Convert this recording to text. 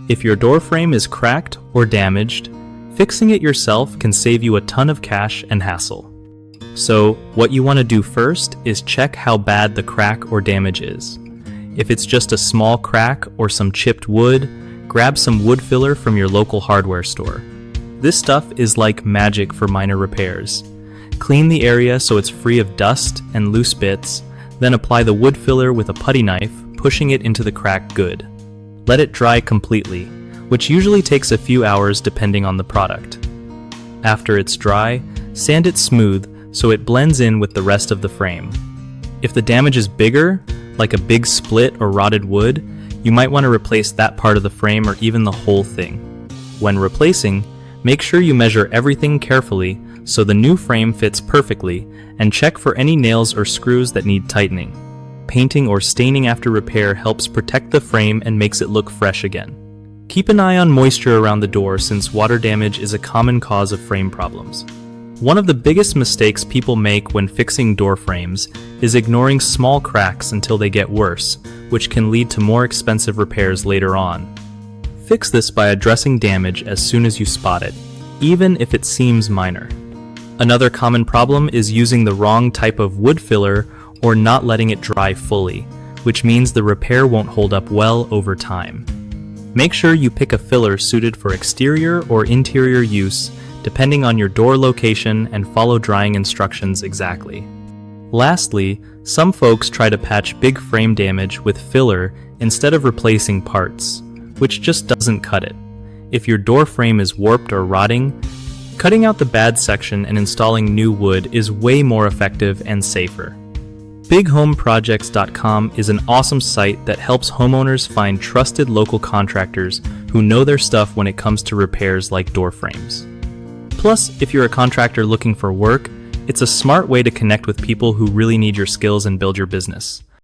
If your door frame is cracked or damaged, fixing it yourself can save you a ton of cash and hassle. So, what you want to do first is check how bad the crack or damage is. If it's just a small crack or some chipped wood, grab some wood filler from your local hardware store. This stuff is like magic for minor repairs. Clean the area so it's free of dust and loose bits, then apply the wood filler with a putty knife, pushing it into the crack good. Let it dry completely, which usually takes a few hours depending on the product. After it's dry, sand it smooth so it blends in with the rest of the frame. If the damage is bigger, like a big split or rotted wood, you might want to replace that part of the frame or even the whole thing. When replacing, make sure you measure everything carefully so the new frame fits perfectly, and check for any nails or screws that need tightening. Painting or staining after repair helps protect the frame and makes it look fresh again. Keep an eye on moisture around the door since water damage is a common cause of frame problems. One of the biggest mistakes people make when fixing door frames is ignoring small cracks until they get worse, which can lead to more expensive repairs later on. Fix this by addressing damage as soon as you spot it, even if it seems minor. Another common problem is using the wrong type of wood filler or not letting it dry fully, which means the repair won't hold up well over time. Make sure you pick a filler suited for exterior or interior use, depending on your door location, and follow drying instructions exactly. Lastly, some folks try to patch big frame damage with filler instead of replacing parts, which just doesn't cut it. If your door frame is warped or rotting, cutting out the bad section and installing new wood is way more effective and safer. BigHomeProjects.com is an awesome site that helps homeowners find trusted local contractors who know their stuff when it comes to repairs like door frames. Plus, if you're a contractor looking for work, it's a smart way to connect with people who really need your skills and build your business.